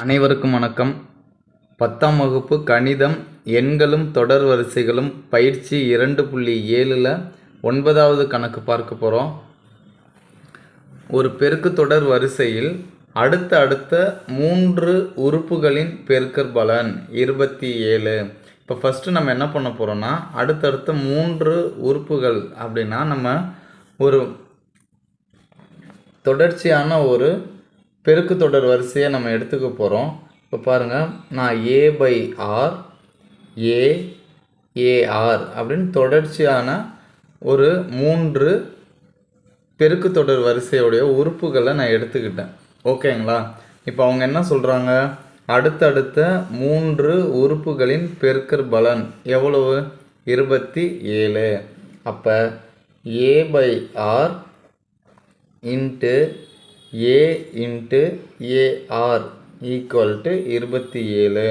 அனைவருக்கும் வணக்கம். 10ஆம் வகுப்பு கணிதம் எண்களும் தொடர் வரிசைகளும் பயிற்சி 2.7ல் 9வது கணக்கு பார்க்க போகிறோம். ஒரு பெருக்கு தொடர் வரிசையில் அடுத்த 3 உறுப்புகளின் பெருக்கற்பலன் 27. இப்போ ஃபஸ்ட்டு நம்ம என்ன பண்ண போகிறோம்னா, அடுத்தடுத்த 3 உறுப்புகள் அப்படின்னா நம்ம ஒரு தொடர்ச்சியான ஒரு பெருக்கு தொடர் வரிசையை நம்ம எடுத்துக்க போகிறோம். இப்போ பாருங்கள், நான் a/r a/ar அப்படின்னு தொடர்ச்சியான ஒரு 3 பெருக்கு தொடர் வரிசையுடைய உறுப்புகளை நான் எடுத்துக்கிட்டேன். ஓகேங்களா? இப்போ அவங்க என்ன சொல்கிறாங்க, அடுத்தடுத்த 3 உறுப்புகளின் பெருக்கற்பலன் எவ்வளவு? 27. அப்போ a/r into a into ar equal to 27.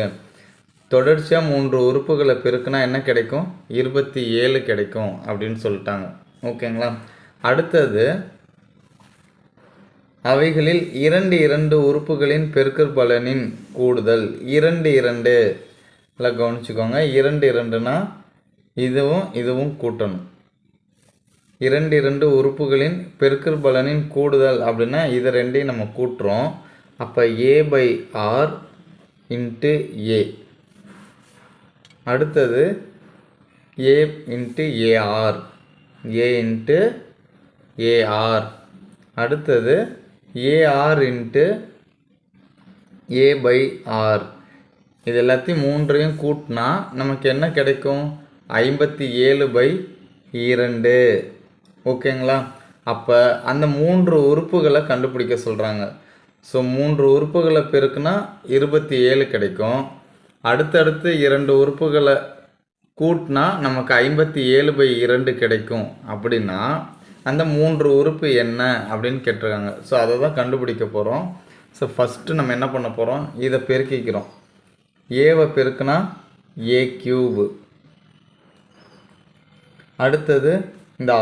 தொடர்ச்சியாக 3 உறுப்புகளை பெருக்குனா என்ன கிடைக்கும்? 27 கிடைக்கும் அப்படின்னு சொல்லிட்டாங்க. ஓகேங்களா? அடுத்தது, அவைகளில் 2 உறுப்புகளின் பெருக்கற்பலனின் கூடுதல் 2 கவனிச்சுக்கோங்க. 2னா இதுவும் கூட்டணும். 2 உறுப்புகளின் பெருக்கற்பலனின் கூடுதல் அப்படின்னா இதை ரெண்டையும் நம்ம கூட்டுறோம். அப்போ a/r இன்ட்டு a. அடுத்தது a into ar a into ar. அடுத்தது ar இன்ட்டு a/r. இது எல்லாத்தையும் 3ஐயும் கூட்டினா நமக்கு என்ன கிடைக்கும்? 57/2. ஓகேங்களா? அப்போ அந்த 3 உறுப்புகளை கண்டுபிடிக்க சொல்கிறாங்க. ஸோ 3 உறுப்புகளை பெருக்குனா 27 கிடைக்கும். அடுத்தடுத்து 2 உறுப்புகளை கூட்டினா நமக்கு 57/2 கிடைக்கும். அப்படின்னா அந்த 3 உறுப்பு என்ன அப்படின்னு கேட்டிருக்காங்க. ஸோ அதை தான் கண்டுபிடிக்க போகிறோம். ஸோ ஃபஸ்ட்டு நம்ம என்ன பண்ண போகிறோம், இதை பெருக்கிக்கிறோம். ஏவை பெருக்குனா a³. அடுத்தது இந்த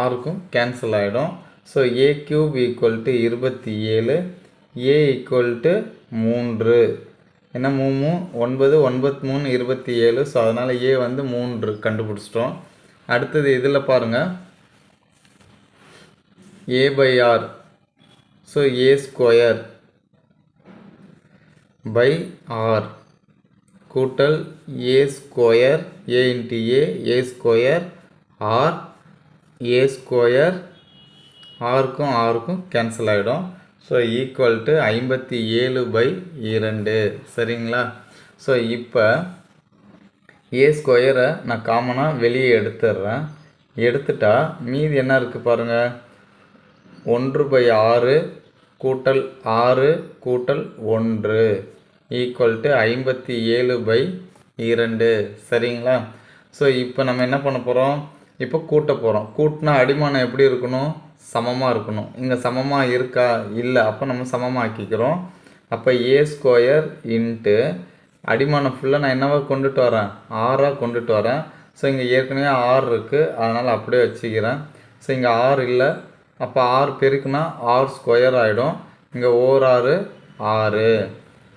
ஆறுக்கும் கேன்சல் ஆகிடும். So a³ equal to 27, a equal to 3. என்ன 3 9 9 3 27. ஸோ அதனால் a வந்து 3 கண்டுபிடிச்சிட்டோம். அடுத்தது இதில் பாருங்கள், a/r. So a² by r கூட்டல் a², a into a² r a², ஆருக்கும் கேன்சல் ஆகிடும். So equal to 57/2. சரிங்களா? ஸோ இப்போ a² நான் காமனாக வெளியே எடுத்துடுறேன். எடுத்துட்டா மீதி என்ன இருக்குது பாருங்கள், 1/6 கூட்டல் 6 கூட்டல் 1 ஈக்குவல் டு 57/2. சரிங்களா? ஸோ இப்போ நம்ம என்ன பண்ண போகிறோம், இப்போ கூட்ட போகிறோம். கூட்டினா அடிமானம் எப்படி இருக்கணும்? சமமாக இருக்கணும். இங்கே சமமாக இருக்கா? இல்லை. அப்போ நம்ம சமமாக ஆக்கிக்கிறோம். அப்போ a² இன்ட்டு அடிமானம் ஃபுல்லாக நான் என்னவா கொண்டுட்டு வரேன்? 6ஆக கொண்டுட்டு வரேன். ஸோ இங்கே ஏற்கனவே 6 இருக்குது, அதனால் அப்படியே வச்சுக்கிறேன். ஸோ இங்கே 6 இல்லை. அப்போ 6 பெருக்குனா r² ஆகிடும். இங்கே 6 6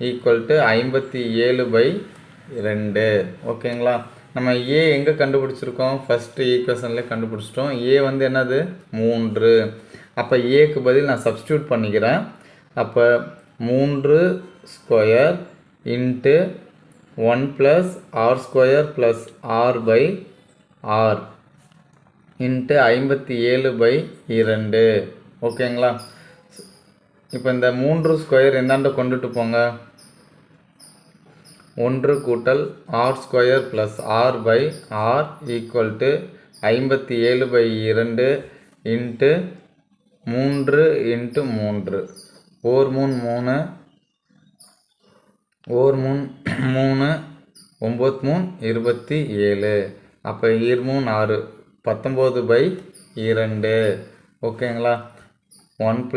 ஈக்குவல் டு 57/2. ஓகேங்களா? நம்ம a எங்கே கண்டுபிடிச்சிருக்கோம்? ஃபஸ்ட்டு ஈக்குவேஷன்லேயே கண்டுபிடிச்சிட்டோம். a வந்து என்னது? 3. அப்போ ஏக்கு பதில் நான் சப்ஸ்டியூட் பண்ணிக்கிறேன். அப்போ 3² இன்ட்டு 1 + r² + r/r இன்ட்டு 57/2. ஓகேங்களா? இப்போ இந்த 3² எந்தாண்ட கொண்டுட்டு போங்க. 1 கூட்டல் r² + r/r equal to 57/2 into 3 into 3. 4 3 3 4 3 9 3 27. அப்போ 2 3 6 19/2. ஓகேங்களா? 1 +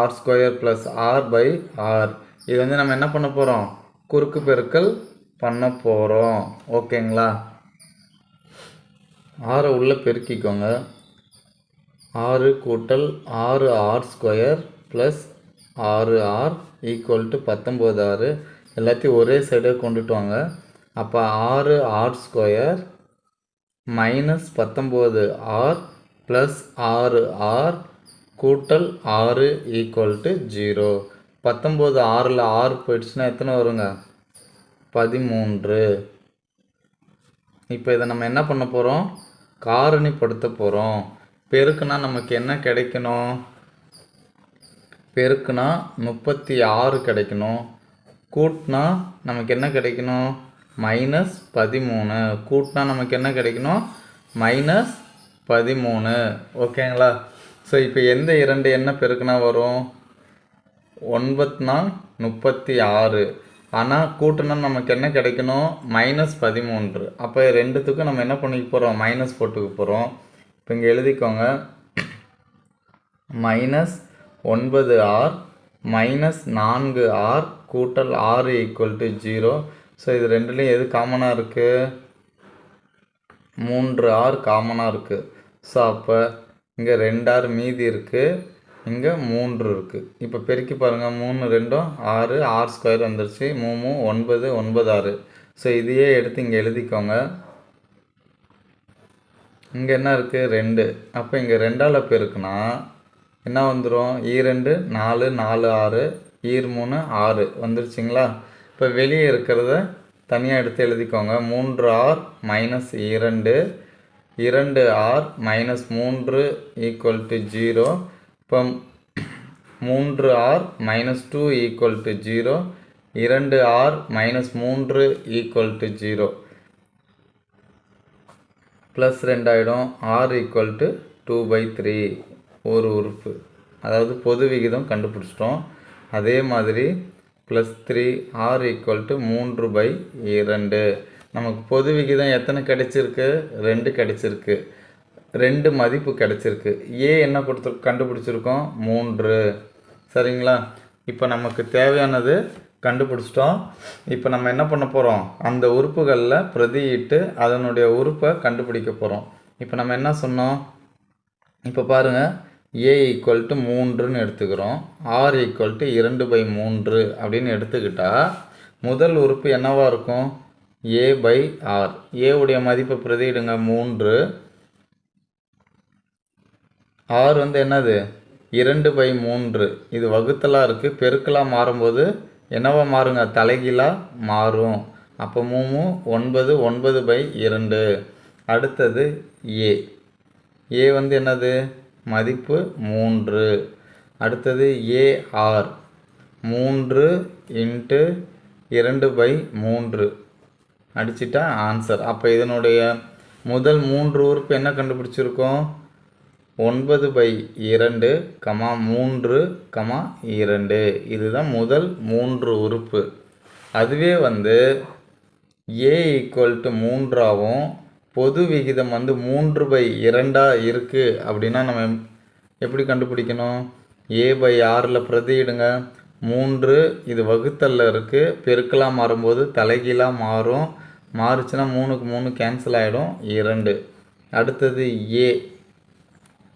r² + r/r. இது வந்து நம்ம என்ன பண்ண போகிறோம்? குறுக்கு பெருக்கல் பண்ண போகிறோம். ஓகேங்களா? 6 உள்ளே பெருக்கிக்கோங்க. 6 கூட்டல் 6 r² + 6r equal to 19r. எல்லாத்தையும் ஒரே சைடாக கொண்டுட்டு வாங்க. அப்போ 6r² minus 19r plus 6r கூட்டல் 6 ஈக்குவல் டு 0. 19 6ல் 6 போயிடுச்சுன்னா எத்தனை வருங்க? 13. இப்போ இதை நம்ம என்ன பண்ண போகிறோம்? காரணிப்படுத்த போகிறோம். பெருக்குனா நமக்கு என்ன கிடைக்கணும்? பெருக்குனா 36 கிடைக்கணும். கூட்டினா நமக்கு என்ன கிடைக்கணும்? மைனஸ் 13. கூட்டினா நமக்கு என்ன கிடைக்கணும்? மைனஸ் 13. ஓகேங்களா? ஸோ இப்போ எந்த 2 என்ன பெருக்குனா வரும்? 9 36. ஆனால் கூட்டினா நமக்கு என்ன கிடைக்கணும்? மைனஸ் 13. அப்போ ரெண்டுத்துக்கும் நம்ம என்ன பண்ணிக்க போகிறோம்? மைனஸ் போட்டுக்க போகிறோம். இப்போ இங்கே எழுதிக்கோங்க. மைனஸ் 9r மைனஸ் 4r கூட்டல் 6 ஈக்குவல் டு 0. ஸோ இது ரெண்டுலேயும் எது காமனாக இருக்குது? 3r காமனாக இருக்குது. ஸோ அப்போ இங்கே 2r மீதி இருக்குது, இங்கே 3 இருக்குது. இப்போ பெருக்கி பாருங்கள். 3 2 6, r² வந்துருச்சு. 3 9 9r. ஸோ இதையே எடுத்து இங்கே எழுதிக்கோங்க. இங்கே என்ன இருக்குது? 2. அப்போ இங்கே 2ஆல் பெருக்குனா என்ன வந்துடும்? 2 4 4 6 3 6 வந்துருச்சுங்களா? இப்போ வெளியே இருக்கிறத தனியாக எடுத்து எழுதிக்கோங்க. 3r minus 2 2r minus 3 equal to 0. இப்போ 3r minus 2 equal to 0. 2r minus 3 equal to 0 plus 2 ஆகிடும். r ஈக்குவல் டு 2/3 ஒரு உறுப்பு. அதாவது பொது விகிதம் கண்டுபிடிச்சிட்டோம். அதே மாதிரி ப்ளஸ் 3 r ஈக்குவல் டு 3/2. நமக்கு பொது விகிதம் எத்தனை கிடைச்சிருக்கு? 2 கிடைச்சிருக்கு. 2 மதிப்பு கிடைச்சிருக்கு. ஏ என்ன கண்டுபிடிச்சிருக்கோம்? 3. சரிங்களா? இப்போ நமக்கு தேவையானது கண்டுபிடிச்சிட்டோம். இப்போ நம்ம என்ன பண்ண போகிறோம்? அந்த உறுப்புகளில் பிரதியிட்டு அதனுடைய உறுப்பை கண்டுபிடிக்க போகிறோம். இப்போ நம்ம என்ன சொன்னோம்? இப்போ பாருங்கள். ஏ ஈக்குவல் டு 3ன்னு எடுத்துக்கிறோம். ஆர் ஈக்குவல் டு 2/3 அப்படின்னு எடுத்துக்கிட்டால் முதல் உறுப்பு என்னவாக இருக்கும்? a/r. ஏவுடைய மதிப்பை பிரதியிடுங்க 3. ஆர் வந்து என்னது? 2/3. இது வகுத்தலாக இருக்குது. பெருக்கலாக மாறும்போது என்னவா மாறுங்க? தலைகீழாக மாறும். அப்போ 3 9 9/2. அடுத்தது ஏ. ஏ வந்து என்னது? மதிப்பு 3. அடுத்தது ஏஆர் 3 × 2/3 அடிச்சிட்டா ஆன்சர். அப்போ இதனுடைய முதல் 3 உறுப்பு என்ன கண்டுபிடிச்சிருக்கோம்? 9/2, 3, 2. இதுதான் முதல் 3 உறுப்பு. அதுவே வந்து ஏ ஈக்குவல் டு 3ஆகவும் பொது விகிதம் வந்து 3/2 இருக்குது அப்படின்னா நம்ம எப்படி கண்டுபிடிக்கணும்? a/rல் பிரதியிடுங்க. 3 இது வகுத்தலில் இருக்குது. பெருக்கலாக மாறும்போது தலைகீழாக மாறும். மாறுச்சுன்னா 3க்கு 3 கேன்சல் ஆகிடும். 2. அடுத்தது ஏ.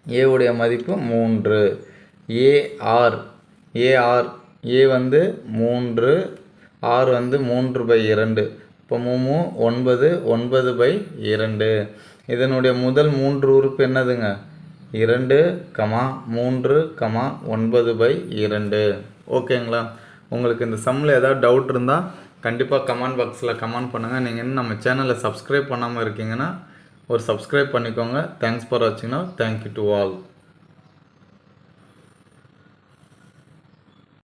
ஏவுடைய மதிப்பு 3. ஏஆர் ஏ வந்து 3, ஆர் வந்து 3/2. இப்போ 3 9 9/2. இதனுடைய முதல் 3 உறுப்பு என்னதுங்க? 2, 3, 9/2. ஓகேங்களா? உங்களுக்கு இந்த சம்மில் ஏதாவது டவுட் இருந்தால் கண்டிப்பாக கமெண்ட் பாக்ஸில் கமெண்ட் பண்ணுங்கள். நீங்கள் இன்னும் நம்ம சேனலை சப்ஸ்கிரைப் பண்ணாமல் இருக்கீங்கன்னா ஒரு சப்ஸ்கிரைப் பண்ணிக்கோங்க. தேங்க்ஸ் ஃபார் வாட்சிங்னா. Thank you to all.